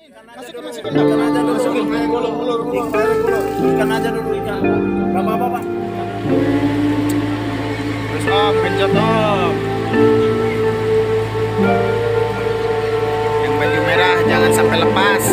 Masukin ikan aja dulu, ikan aja dulu, ikan. Gak apa-apa, Pak. Terus om, pencet om. Yang baju merah jangan sampai lepas.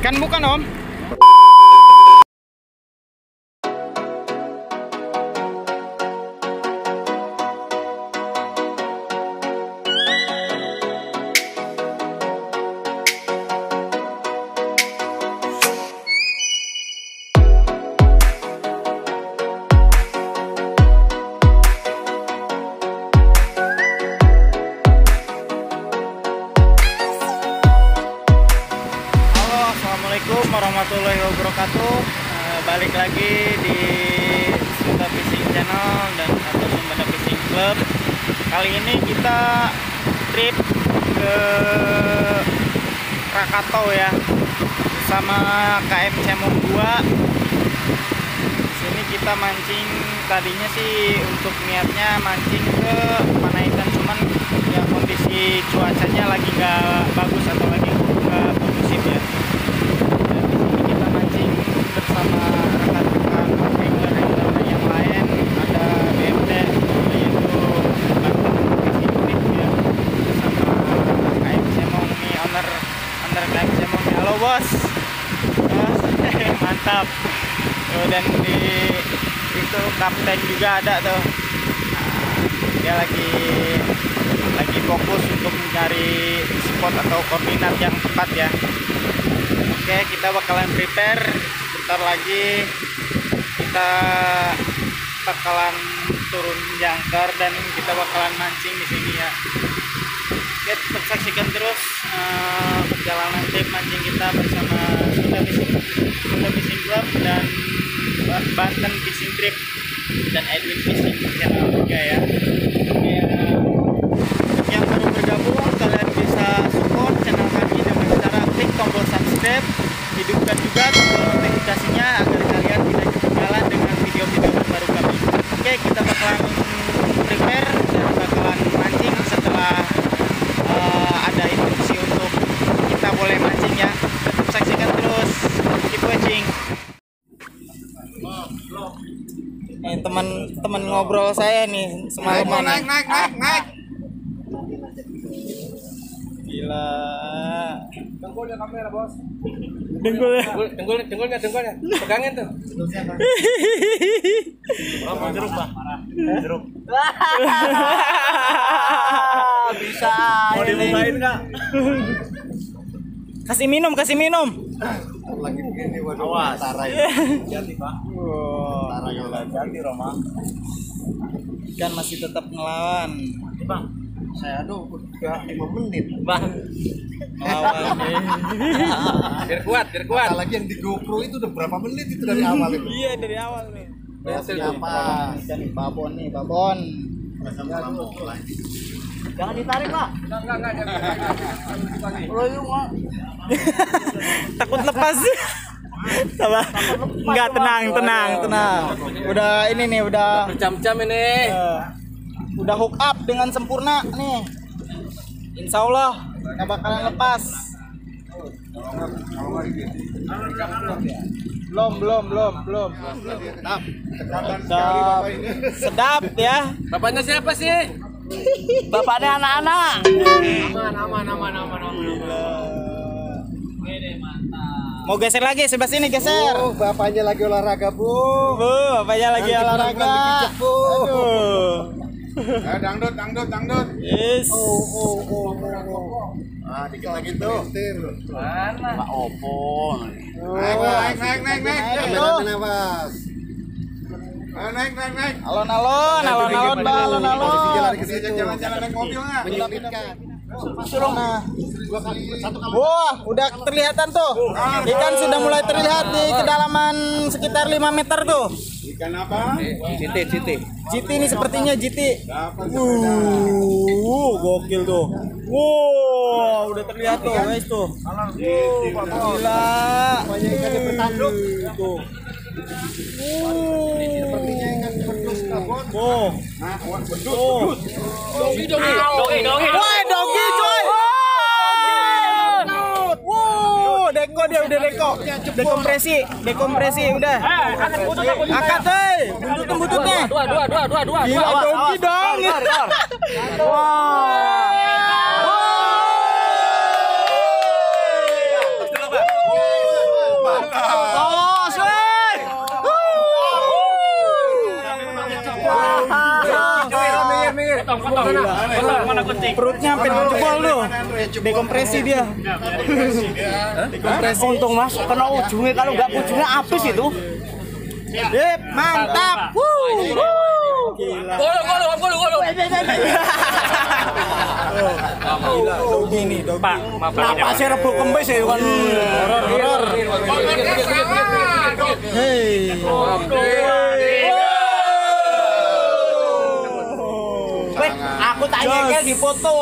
Ikan bukan om? Assalamualaikum warahmatullahi wabarakatuh. Balik lagi di Sunda Fishing Channel dan atau Sunda Fishing Club. Kali ini kita trip ke Krakatau ya, bersama KM Cemong 2. Di sini kita mancing, tadinya sih untuk niatnya mancing ke Panaitan, cuman ya kondisi cuacanya lagi nggak bagus atau lagi nggak kondusif ya. Bersama rekan-rekan angler yang lain, ada BMT yaitu ya, bersama KM Cemong nih, owner KM Cemong nih. Halo bos, mantap. Dan di itu kapten juga ada tuh. Dia lagi fokus untuk mencari spot atau koordinat yang tepat ya. Oke, kita bakalan prepare. Bentar lagi kita bakalan turun jangkar dan kita bakalan mancing di sini ya. Oke, tetap saksikan terus perjalanan trip mancing kita bersama Sunda Fishing Club dan Banten Fishing Trip dan Edwin Fishing Channel juga ya. Oke, untuk yang baru bergabung, kalian bisa support channel kami dengan cara klik tombol subscribe, hidupkan juga tombol notifikasinya agar kalian tidak ketinggalan dengan video-video terbaru kami. Oke, kita bakalan prepare dan bakalan mancing setelah ada instruksi untuk kita boleh mancing ya. Tetap saksikan terus, keep watching. Nih teman ngobrol saya nih semalaman. Naik. Gila. Dengkulnya kamera bos. Dengkulnya. Pegangin tuh. Mau jeruk Pak? Jeruk. Bisa. Mau dibukain nggak? Kasih minum. Lagi begini waduh. Awas. Tarai. Ganti Pak. Tarai ganti Roma. Ikan masih tetap ngelawan. Bang, saya udah 5 menit. Bang. Ngelawan nih. Biar kuat. Apalagi yang di GoPro itu udah berapa menit itu dari awal itu. Iya, dari awal nih. Siapa? Ikan babon nih, babon. Jangan ditarik, Pak. Enggak. Jangan. Takut lepas. Sabar. Enggak, tenang. Udah ini nih, udah Berjam-jam ini. Udah hook up dengan sempurna nih. Insya Allah nggak bakalan lepas. Belum. Sedap ya. Bapaknya siapa sih? Bapaknya anak-anak. Aman. Mau geser lagi, sebelah sini geser. Bapaknya lagi olahraga, Bu. Bapaknya lagi olahraga. Aduh. Dangdut. Yes. Oh. Ah, dikit lagi tuh. Mana? Pak Opon. Naik. Kameramen awas. Naik. Alon-alon, Mbak, alon-alon. Jalan-jalan naik mobil nggak? Menyulitkan. Nah. Wah, udah terlihatan tuh. Ikan sudah mulai terlihat di kedalaman sekitar 5 meter tuh. Ikan apa? GT ini sepertinya GT. Gokil tuh. Wow, udah terlihat tuh guys tuh. Gila. Banyak ikan yang bertanduk. Tuh. Sepertinya ikan berdus kabon. Oh. Nah, awan berdus. Oh. Dogi. Woi, dogi coy. Wow, deko dia udah deko. Dekompresi udah. Angkat euy, buntutnya. Dua. Gila dogi dong. Tos, weh. Perutnya sampai jebol tuh. Dekompresi dia. Dekompresi. Untung mas, kena ujungnya, kalau nggak ujungnya habis itu. Dip, mantap. Gila. Golo. Gila, dogi nih, dogi. Kenapa sih rebuk kempes ya kan? Horor. Hei. Weh, aku tak nyekel di foto.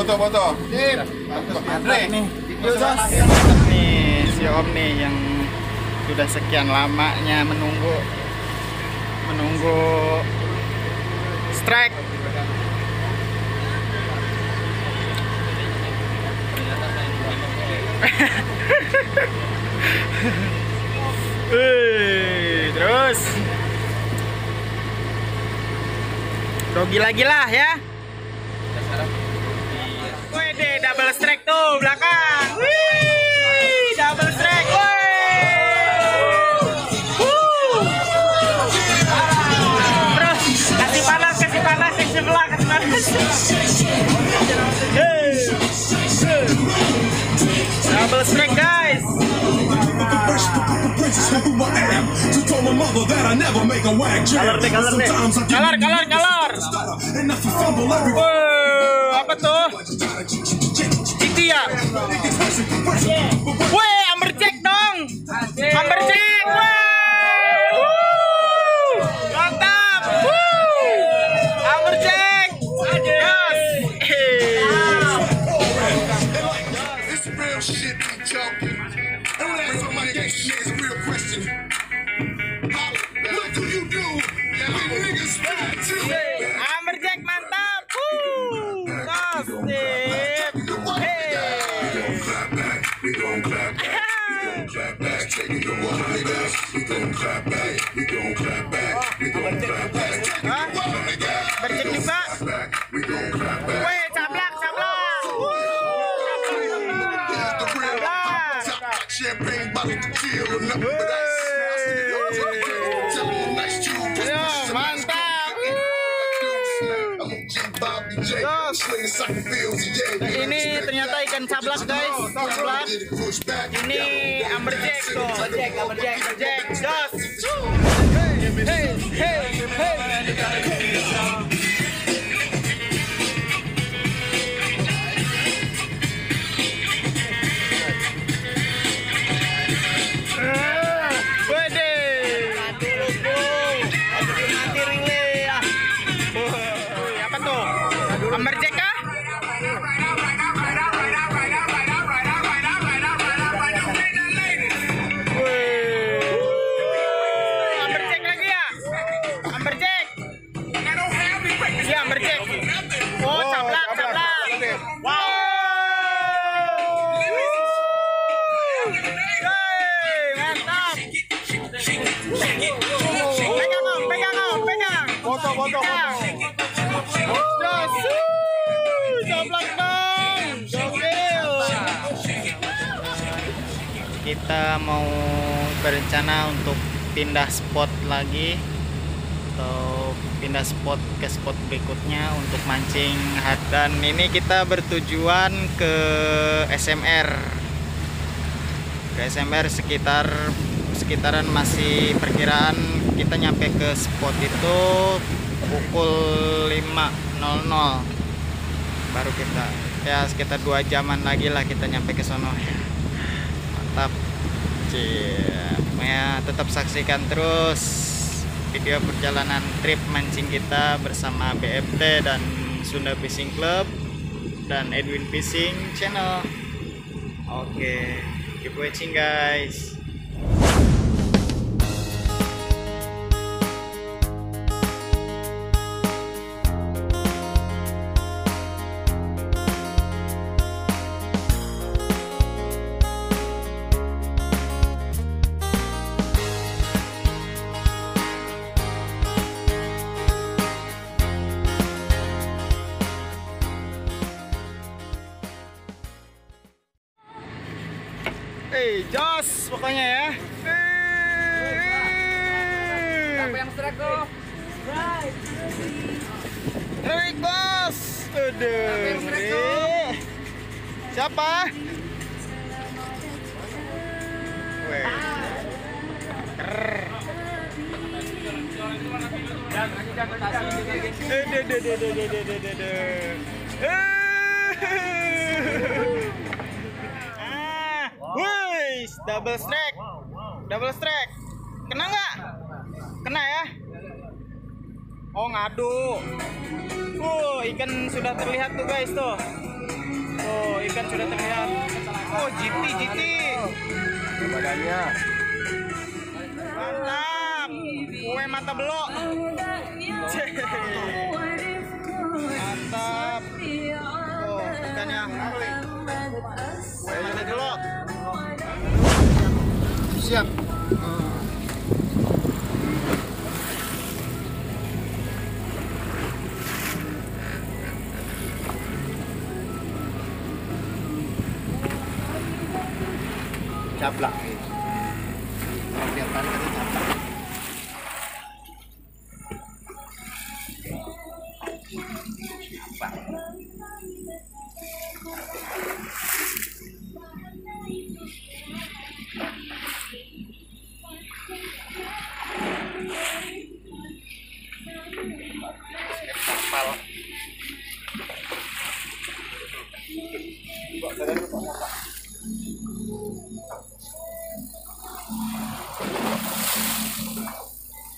Foto. Nih, si Om nih yang sudah sekian lamanya menunggu strike. Terus dogi lagi lah ya. Wede, double strike tuh belakang. Wih, double strike. Terus kasih panas yang sebelah, kasih panas. Double strike guys. Kalar. Apa tuh? Itu ya. Weh, amberjack dong. Amberjack. Mantap. Amberjack. Yes. It's real shit we talking. Don't let somebody get shit. It's a real question. What do you do when niggas ride to? Amberjack mantap. Tos, sip. We gon' clap back. Clap back. Taking your money, niggas. We gon' clap back. We gon' clap back. We gon' clap back. Hah? Amberjack juga. We gon' clap back. Weh, cablak. Here's the real. Top like champagne bottle to kill or nothing but ice. Tell 'em I'm nice to you. Yo, mantap. Ini ternyata ikan cablak guys. Cablak. Ini amberjack tuh. Amberjack. Jos. Wede. Apa tuh? Amberjack kah? Amberjack lagi ya? Amberjack. Iya, amberjack. Oh, cablak. Wow. Hey, mantap. Pegang. Foto. Cablak dong. Gokil. Kita mau berencana untuk pindah spot lagi atau pindah spot ke spot berikutnya untuk mancing. Dan ini kita bertujuan ke SMR. Ke SMR sekitaran masih perkiraan kita nyampe ke spot itu pukul 5.00. baru kita ya sekitar 2 jaman lagi lah kita nyampe ke sono. Mantap. Pokoknya tetap saksikan terus video perjalanan trip mancing kita bersama BFT dan Sunda Fishing Club dan Edwin Fishing Channel. Oke, keep watching guys. Jos pokoknya ya. Siapa yang strike tuh? Strike bos. Aduh. Siapa? Weh. Double strike, double strike, kena nggak? Kena ya? Oh ngadu. Ikan sudah terlihat tuh guys tuh. Ikan sudah terlihat. Oh GT. Badannya. Mantap. Mata belok. Mantap. Ikannya. Mata belok. Siap. Caplak. Kelihatan itu caplak.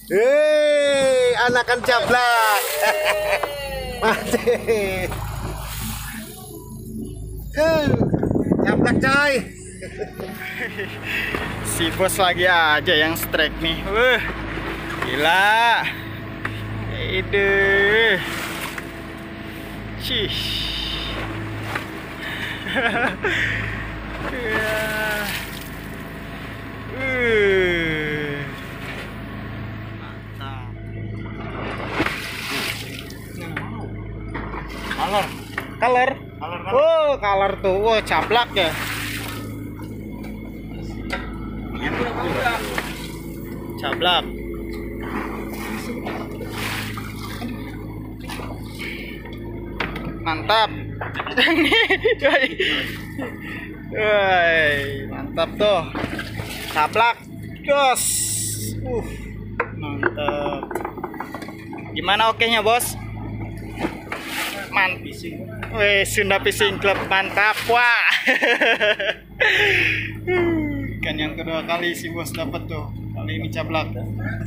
Hei, anakan caplak. Mati. Caplak coy. Si bos lagi aja yang strike nih. Gila. Ide. Cih. Color. Oh, color tuh. Wow, caplak ya. Caplak. Mantap. Mantap tuh. Caplak. Jos. Mantap. Gimana okenya, Bos? Mantap. Sunda Fishing Club mantap. Wah. Ikan yang kedua kali si bos dapat tuh. Kali ini caplak.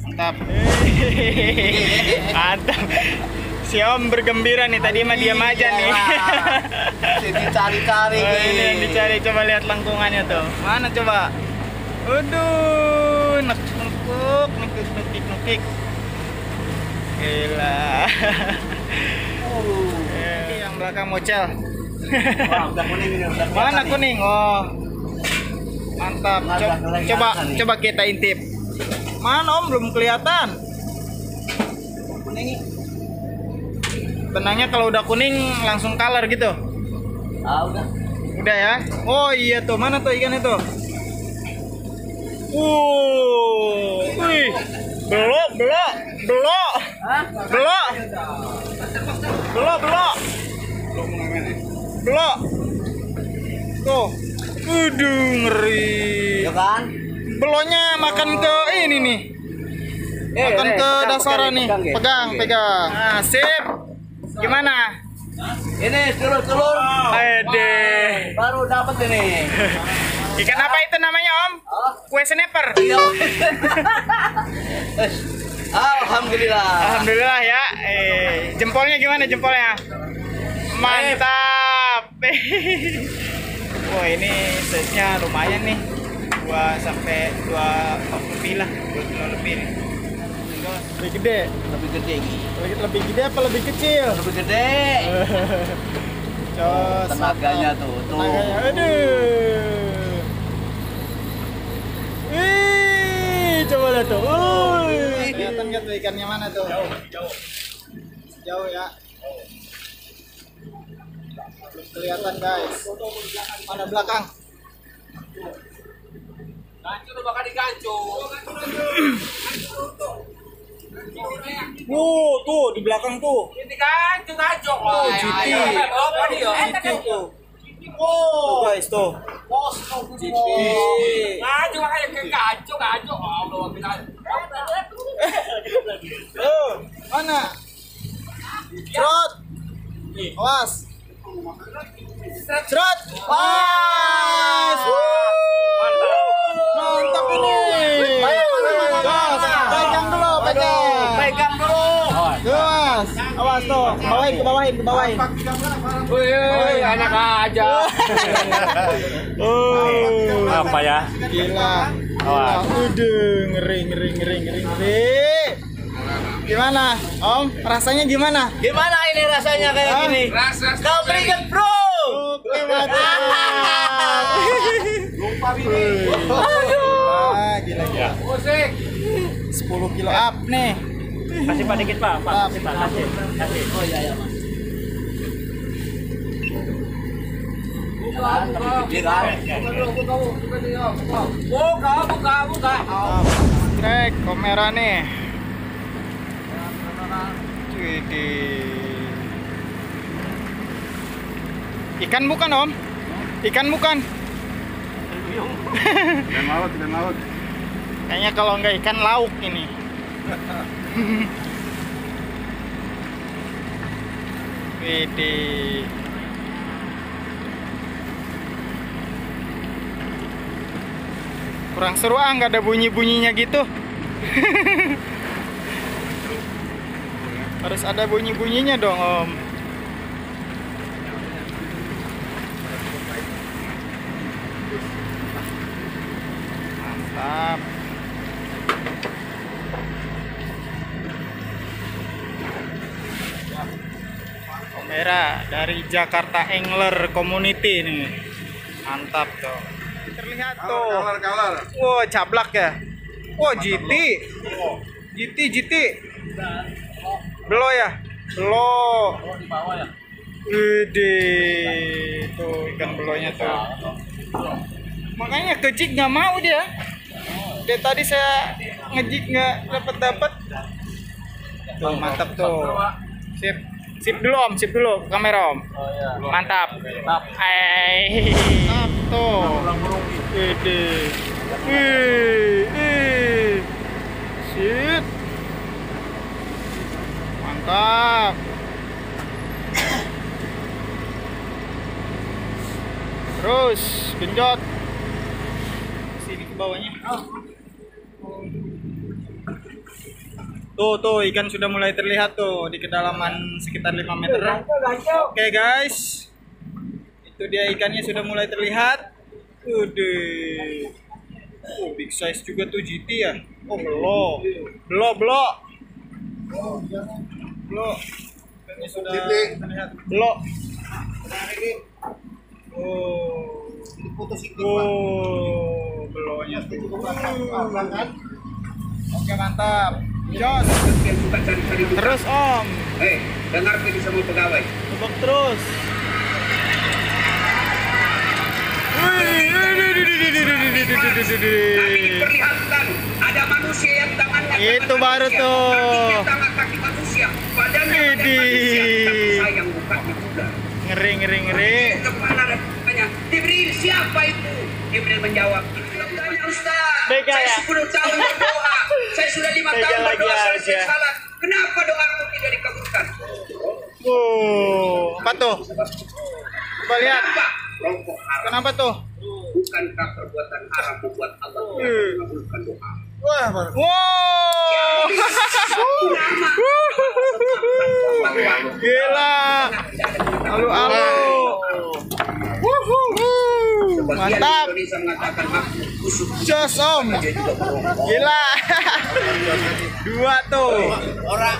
Mantap. Mantap. Si Om bergembira nih, tadi mah diam aja nih. Dicari-cari. Ini yang dicari, coba lihat lengkungannya tuh. Mana coba? Waduh, nekuk. Gila. Yang belakang mocel. Wah, udah kuning ini, udah Mana kelihatan kuning? Oh. Mantap. Coba kita intip. Mana Om, belum kelihatan. Kuning. Benangnya kalau udah kuning langsung color gitu. Udah. Udah ya. Oh iya tuh, mana tuh ikan itu? Wih. Belok. Tuh. Ngeri. Ya kan? Beloknya makan ke ini nih. Makan ke dasaran nih. Pegang. Nah, sip. Gimana? Ini telur-telur. Ede. Baru dapat ini. Ikan apa itu namanya Om? Kue sniper. Iya. Alhamdulillah. Alhamdulillah ya. Jempolnya gimana jempolnya? Mantap. Wah ini size-nya lumayan nih. 2 sampai 2 lebih lah, 2 kilo lebih nih. Lebih gede. Lebih gede ini. Lebih gede apa lebih kecil? Lebih gede. Cos. Tenaganya tuh. Tenaganya. Aduh. Wih, coba lihat tuh. Wih, kelihatan nggak tuh ikannya mana tuh? Jauh. Jauh ya. Belum kelihatan guys. Mana belakang? Gancu tuh bakal digancu. Tuh di belakang tuh. Ini gancu. Oh, GT. GT tuh. Tuh guys tuh. GT. Gancu makanya ke gancu. Oh, belum bisa. Mana? Cerot. Awas. Cerot. Pas. Mantap ini. Gas, pegang dulu, Pegang dulu. Gas. Awas tuh. Bawain. Wih, enak aja. Apa ya? Gila. Ngeri. Gimana, Om? Rasanya gimana? Gimana ini rasanya kayak gini? Kau berikan bro. Oke, mantap. Lupa bini. Gila. Musik. 10 kilo up nih. Kasih Pak dikit Pak. Kasih. Oh iya. Buka. Trek kamera nih. Ikan bukan Om? Ikan bukan? Ikan laut. Kayaknya kalau nggak ikan lauk ini. Widih. Kurang seru nggak ada bunyi-bunyinya gitu. Harus ada bunyi-bunyinya dong Om. Mantap. Kamera dari Jakarta Angler Community nih. Mantap tuh. Terlihat tuh. Kalar. Wow, cablak ya. Wow, GT. Belo ya? Belo. Widih. Tuh ikan belonya tuh. Makanya kejik nggak mau dia. Dia tadi saya ngejik nggak dapat. Tuh mantap tuh. Sip dulu kamera Om. Mantap. Mantap tuh. Widih. Shit. Mantap. Terus genjot. Sini ke bawahnya. Tuh ikan sudah mulai terlihat tuh di kedalaman sekitar 5 meter. Oke guys. Itu dia ikannya sudah mulai terlihat. Udah. Big size juga tuh GT ya. Belum. Ikannya sudah terlihat. Belum. Beloknya tuh. Oke mantap. Jos. Terus Om. Dengar ini semua pegawai. Tebak terus. Diperlihatkan ada manusia yang tangannya Itu baru tuh. tangan kaki manusia, badannya manusia, sayang bukan juga. Ngeri. Kepala dan tanya, Jibril siapa itu? Jibril menjawab, tanya Ustaz, Bega saya ya? 10 tahun berdoa, saya sudah 5 Bega tahun lagi berdoa, harus saya ya. salah. Kenapa doaku tidak dikabulkan? Apa tuh? Coba lihat. Rokok haram. Kenapa tuh? Bukankah perbuatan haram membuat Allah tidak mengabulkan doa? Wow. Gila. Alu-alu. Mantap. Indonesia mengatakan makhluk busuk. Jos om. Gila. Dua tuh.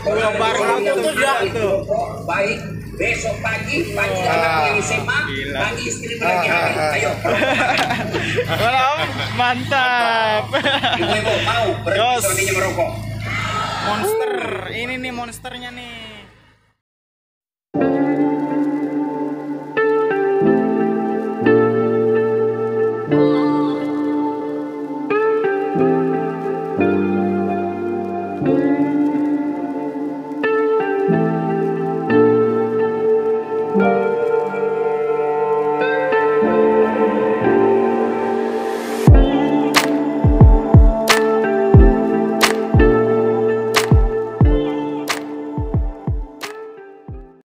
Dua barcode tuh tuh. Baik, besok pagi anak yang SMA, pagi istri lagi hamil. Ayo. Om, mantap. Ibu-ibu mau berhenti Jos. suaminya merokok. Monster. Ini nih monsternya nih.